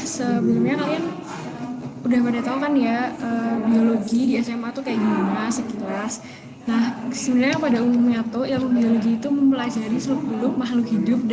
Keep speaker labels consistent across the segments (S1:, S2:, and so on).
S1: sebelumnya kalian udah pada tahu kan ya biologi di SMA tuh kayak gimana sekilas. Nah, sebenarnya pada umumnya tuh ilmu biologi itu mempelajari seluk-beluk makhluk hidup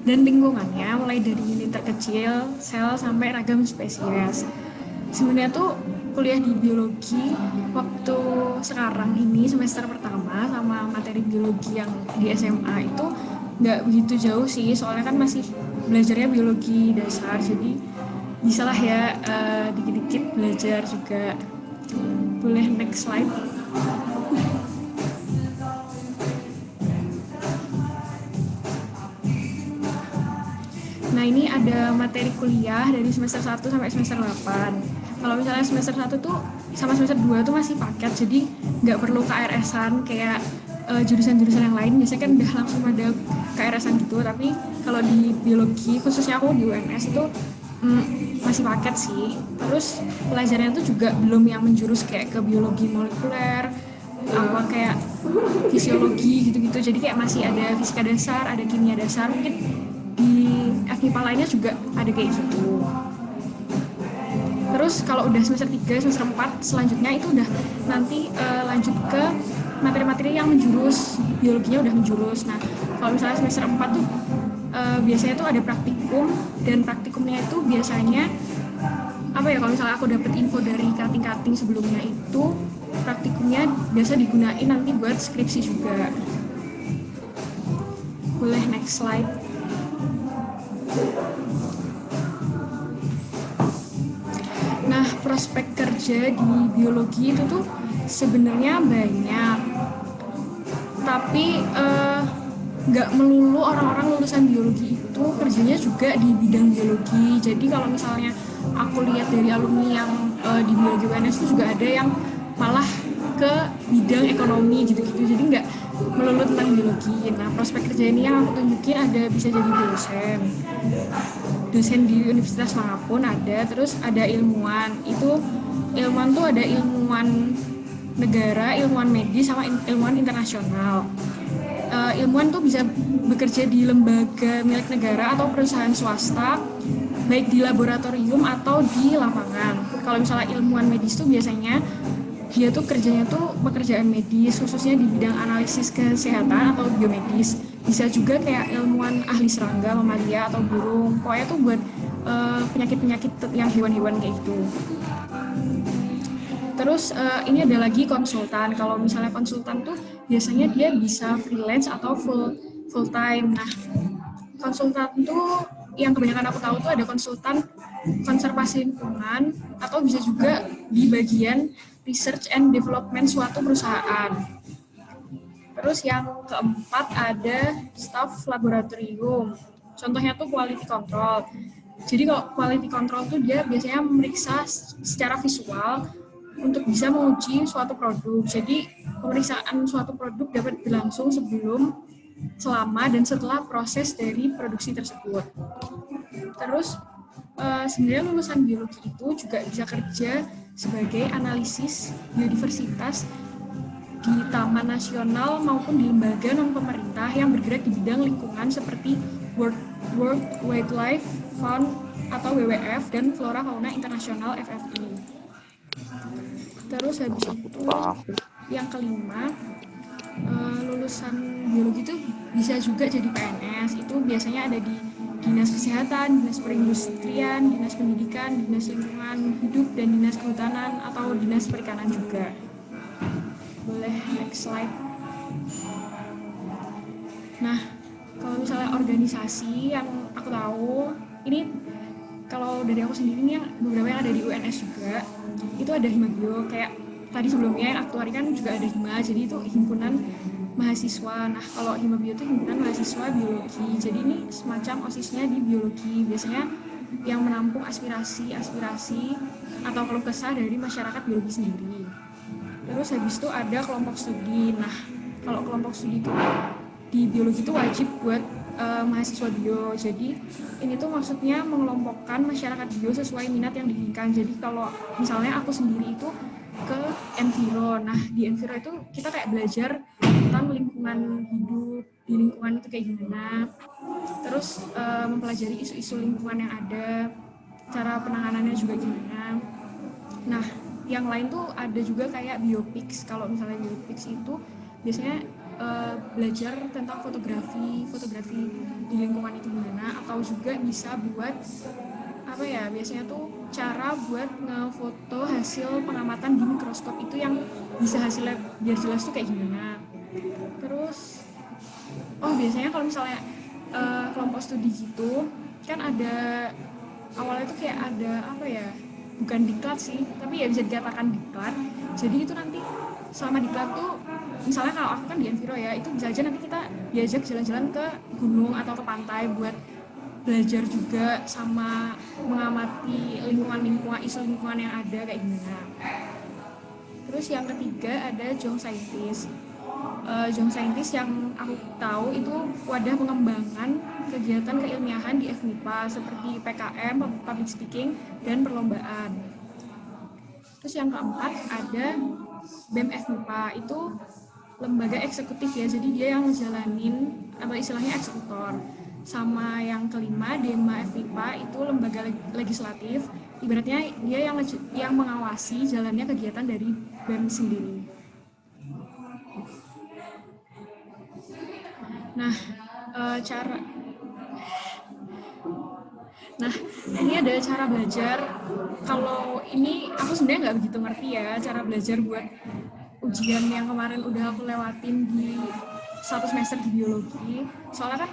S1: dan lingkungannya, mulai dari unit terkecil, sel sampai ragam spesies. Sebenarnya tuh kuliah di biologi waktu sekarang ini semester pertama sama materi biologi yang di SMA itu nggak begitu jauh sih, soalnya kan masih belajarnya biologi dasar, jadi bisalah ya dikit-dikit belajar juga. Boleh next slide. Nah, ini ada materi kuliah dari semester 1 sampai semester 8. Kalau misalnya semester 1 tuh sama semester 2 tuh masih paket, jadi nggak perlu KRS-an kayak jurusan-jurusan yang lain. Biasanya kan udah langsung ada KRS-an gitu, tapi kalau di biologi, khususnya aku di UNS itu masih paket sih. Terus pelajarannya tuh juga belum yang menjurus kayak ke biologi molekuler, apa kayak fisiologi gitu-gitu. Jadi kayak masih ada fisika dasar, ada kimia dasar, mungkin di FMIPA lainnya juga ada kayak gitu. Terus kalau udah semester 3, semester 4 selanjutnya itu udah nanti lanjut ke materi-materi yang menjurus, biologinya udah menjurus. Nah, kalau misalnya semester 4 tuh biasanya tuh ada praktikum, dan praktikumnya itu biasanya apa ya, kalau misalnya aku dapat info dari kating-kating sebelumnya itu praktikumnya biasa digunain nanti buat skripsi juga. Boleh next slide. Nah, prospek kerja di biologi itu tuh sebenarnya banyak, tapi nggak melulu orang-orang lulusan biologi itu kerjanya juga di bidang biologi. Jadi kalau misalnya aku lihat dari alumni yang di biologi UNS itu juga ada yang malah ke bidang ekonomi gitu-gitu, jadi nggak melulu tentang biologi. Nah, prospek kerja ini yang aku tunjukin ada bisa jadi dosen di universitas manapun ada. Terus ada ilmuwan, itu ilmuwan tuh ada ilmuwan negara, ilmuwan medis, sama ilmuwan internasional. Ilmuwan tuh bisa bekerja di lembaga milik negara atau perusahaan swasta, baik di laboratorium atau di lapangan. Kalau misalnya ilmuwan medis tuh biasanya dia tuh kerjanya tuh pekerjaan medis, khususnya di bidang analisis kesehatan atau biomedis. Bisa juga kayak ilmuwan ahli serangga, mamalia atau burung. Pokoknya tuh buat penyakit-penyakit yang hewan-hewan kayak gitu. Terus ini ada lagi konsultan. Kalau misalnya konsultan tuh biasanya dia bisa freelance atau full time. Nah, konsultan tuh yang kebanyakan aku tahu tuh ada konsultan konservasi lingkungan, atau bisa juga di bagian research and development suatu perusahaan. Terus yang keempat ada staff laboratorium. Contohnya tuh quality control. Jadi kalau quality control tuh dia biasanya memeriksa secara visual untuk bisa menguji suatu produk. Jadi pemeriksaan suatu produk dapat berlangsung sebelum, selama, dan setelah proses dari produksi tersebut. Terus sebenarnya lulusan biologi itu juga bisa kerja sebagai analisis biodiversitas di taman nasional maupun di lembaga non-pemerintah yang bergerak di bidang lingkungan seperti World Wildlife Fund atau WWF dan Flora Fauna Internasional FFI. Terus habis itu yang kelima, lulusan biologi itu bisa juga jadi PNS. Itu biasanya ada di Dinas Kesehatan, Dinas Perindustrian, Dinas Pendidikan, Dinas Lingkungan Hidup, dan Dinas Kehutanan atau Dinas Perikanan juga. Boleh next slide. Nah, kalau misalnya organisasi yang aku tahu, ini kalau dari aku sendiri nih, yang beberapa yang ada di UNS juga, itu ada Himagio. Kayak tadi sebelumnya yang aktuari kan juga ada Hima, jadi itu himpunan mahasiswa. Nah, kalau Himabio itu himpunan mahasiswa biologi, jadi ini semacam OSISnya di biologi, biasanya yang menampung aspirasi atau keluh kesah dari masyarakat biologi sendiri. Terus habis itu ada kelompok studi. Nah, kalau kelompok studi itu di biologi itu wajib buat mahasiswa bio. Jadi ini tuh maksudnya mengelompokkan masyarakat bio sesuai minat yang diinginkan. Jadi kalau misalnya aku sendiri itu ke Enviro. Nah, di Enviro itu kita kayak belajar tentang lingkungan hidup, di lingkungan itu kayak gimana. Terus mempelajari isu-isu lingkungan yang ada. cara penanganannya juga gimana. Nah, yang lain tuh ada juga kayak biopics. Kalau misalnya biopics itu biasanya belajar tentang fotografi di lingkungan itu gimana, atau juga bisa buat apa ya, biasanya tuh cara buat ngefoto hasil pengamatan di mikroskop itu yang bisa hasilnya biar jelas tuh kayak gimana. Terus biasanya kalau misalnya kelompok studi gitu kan ada awalnya tuh kayak ada apa ya, bukan diklat sih tapi ya bisa dikatakan diklat. Jadi itu nanti selama diklat tuh misalnya kalau aku kan di Enviro ya, itu bisa aja nanti kita diajak jalan-jalan ke gunung atau ke pantai buat belajar juga sama mengamati lingkungan isu lingkungan yang ada kayak gimana. Terus yang ketiga ada Young Scientist. Young Scientist yang aku tahu itu wadah pengembangan kegiatan keilmiahan di FMIPA seperti PKM, Public Speaking, dan perlombaan. Terus yang keempat ada BEM FMIPA, itu lembaga eksekutif ya, jadi dia yang ngejalanin atau istilahnya eksekutor. Sama yang kelima DEMA FMIPA, itu lembaga legislatif, ibaratnya dia yang mengawasi jalannya kegiatan dari BEM sendiri. Nah, ini ada cara belajar. Kalau ini aku sebenarnya nggak begitu ngerti ya cara belajar buat ujian yang kemarin udah aku lewatin di 1 semester di biologi. Soalnya kan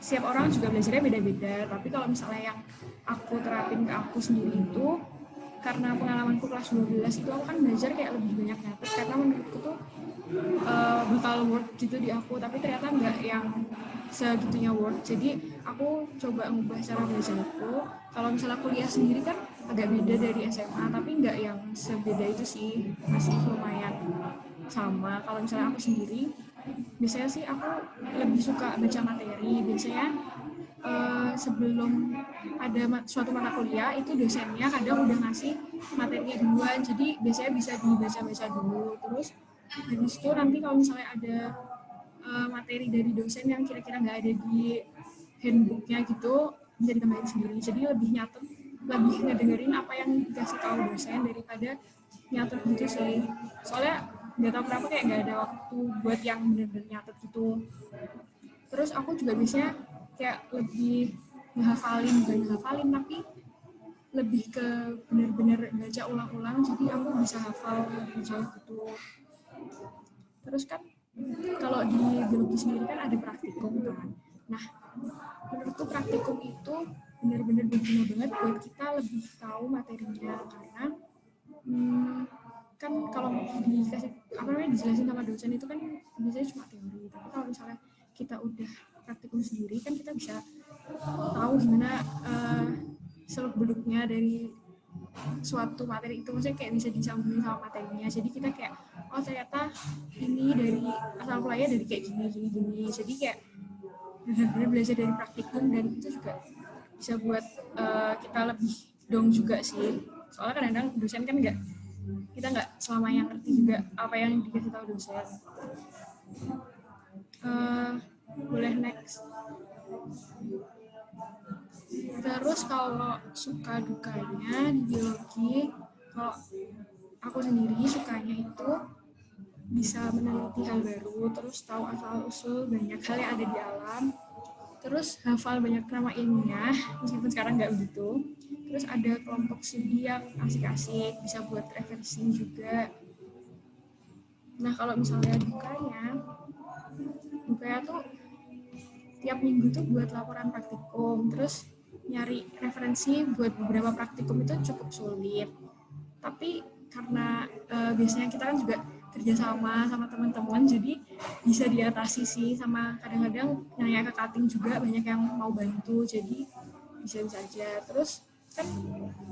S1: setiap orang juga belajarnya beda-beda. Tapi kalau misalnya yang aku terapin ke aku sendiri itu, karena pengalamanku kelas 12 itu aku kan belajar kayak lebih banyak nyatet, karena menurutku tuh bakal work gitu di aku, tapi ternyata nggak yang segitunya work. Jadi aku coba ngubah cara belajarku. Kalau misalnya kuliah sendiri kan agak beda dari SMA, tapi nggak yang sebeda itu sih, masih lumayan sama. Kalau misalnya aku sendiri, biasanya sih aku lebih suka baca materi. Biasanya sebelum ada suatu mata kuliah itu dosennya kadang udah ngasih materinya duluan, jadi biasanya bisa dibaca-baca dulu. Terus habis itu nanti kalau misalnya ada materi dari dosen yang kira-kira nggak ada di handbooknya gitu, bisa ditambahin sendiri. Jadi lebih nyatet, lebih ngedengerin apa yang dikasih tahu dosen daripada nyatet gitu sih. Soalnya nggak tahu kenapa kayak nggak ada waktu buat yang bener-bener nyatet gitu. Terus aku juga biasanya kayak lebih bukan ngehafalin tapi lebih ke bener-bener baca ulang-ulang, jadi aku bisa hafal lebih jauh gitu. Terus kan kalau di biologi sendiri kan ada praktikum kan. Nah, menurutku praktikum itu benar-benar berguna banget buat kita lebih tahu materinya, karena kan kalau dikasih dijelasin sama dosen itu kan biasanya cuma teori, tapi kalau misalnya kita udah praktikum sendiri kan kita bisa tahu gimana seluk beluknya dari suatu materi itu, maksudnya kayak bisa disambungin sama materinya. Jadi kita kayak ternyata ini dari asal mulanya dari kayak gini. Jadi kayak benar-benar belajar dari praktikum, dan itu juga bisa buat kita lebih dong juga sih. Soalnya kadang-kadang dosen kan kita nggak selamanya ngerti juga apa yang dikasih tahu dosen. Boleh next. Terus kalau suka dukanya di biologi, kalau aku sendiri sukanya itu bisa meneliti hal baru, terus tahu asal usul banyak hal yang ada di alam, terus hafal banyak nama ilmiah meskipun sekarang nggak begitu. Terus ada kelompok studi yang asik-asik, bisa buat refreshing juga. Nah kalau misalnya dukanya tuh tiap minggu tuh buat laporan praktikum, terus nyari referensi buat beberapa praktikum itu cukup sulit. Tapi karena biasanya kita kan juga kerjasama sama teman-teman, jadi bisa diatasi sih. Sama kadang-kadang nanya ke cutting juga banyak yang mau bantu, jadi bisa-bisa aja. Terus kan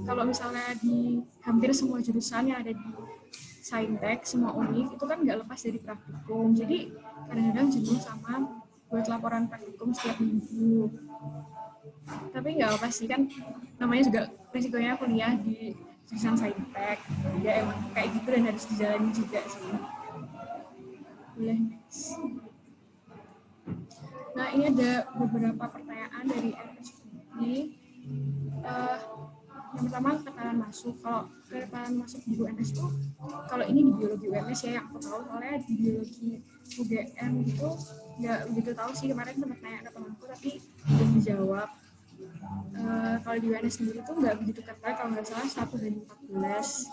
S1: kalau misalnya di hampir semua jurusan yang ada di Saintek, semua univ itu kan nggak lepas dari praktikum, jadi kadang-kadang jenuh sama buat laporan praktikum setiap minggu. Tapi nggak apa sih, kan namanya juga risikonya kuliah di jurusan Saintek, ya emang kayak gitu dan harus dijalani juga sih. Boleh next. Nah ini ada beberapa pertanyaan dari RSPD. masuk. Kalau kalian masuk di UNS tuh, kalau ini di biologi UMS ya yang aku tahu, soalnya di biologi UGM gitu nggak begitu tahu sih. Kemarin sempat nanya ke temanku tapi belum dijawab. Kalau di UNS sendiri tuh nggak begitu ketat, kalau nggak salah 1/14.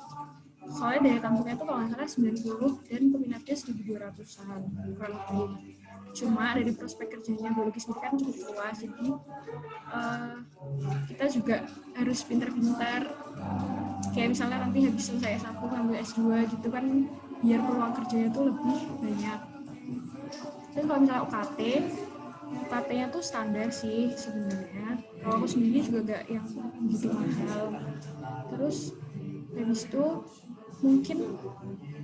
S1: Soalnya daya tampungnya tuh kalau nggak salah 90 dan peminatnya 1.200-an kurang lebih. Cuma dari prospek kerjanya biologi sendiri kan cukup luas, jadi kita juga harus pintar-pintar. Kayak misalnya nanti habis selesai S1 ngambil S2 gitu kan, biar peluang kerjanya tuh lebih banyak. Terus kalau misalnya UKT-nya tuh standar sih sebenarnya. Kalau aku sendiri juga gak yang begitu mahal. Terus habis itu mungkin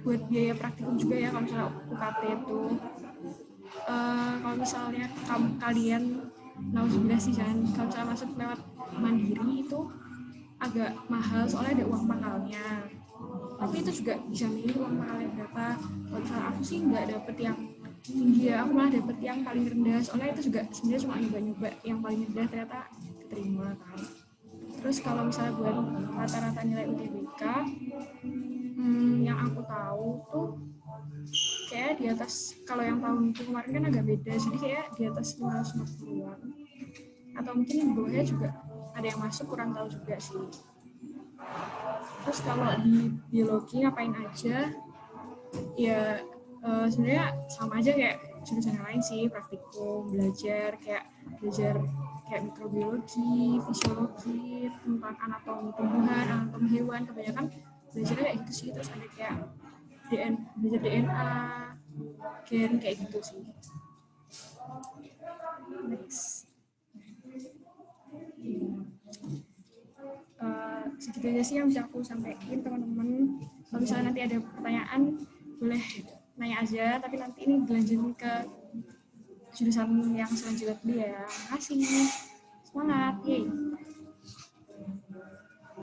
S1: buat biaya praktikum juga ya kalau misalnya UKT itu. Kalau misalnya kalian nauzubillah sih jangan, kalau misalnya masuk lewat mandiri itu agak mahal soalnya ada uang pakalnya. Tapi itu juga bisa milih uang pakalnya berapa. Kalau misalnya aku sih nggak dapet yang tinggi ya, aku malah dapet yang paling rendah. Soalnya itu juga sebenarnya cuma nyoba-nyoba yang paling rendah, ternyata keterima kan. Terus kalau misalnya buat rata-rata nilai UTBK, yang aku tahu tuh kayak di atas, kalau yang tahun kemarin kan agak beda, jadi kayak di atas 550-an. Atau mungkin di bawahnya juga ada yang masuk, kurang tahu juga sih. Terus kalau di biologi ngapain aja? Ya sebenarnya sama aja kayak jurusan yang lain sih, praktikum, belajar kayak mikrobiologi, fisiologi, tentang anatomi tumbuhan, anatomi hewan, kebanyakan belajarnya kayak gitu sih. Terus ada kayak belajar DNA, gen kayak gitu sih. Next. Segitu aja sih yang bisa aku sampaikan teman-teman. Kalau misalnya nanti ada pertanyaan boleh nanya aja, tapi nanti ini dilanjutin ke jurusan yang selanjutnya ya. Makasih, semangat, yeay.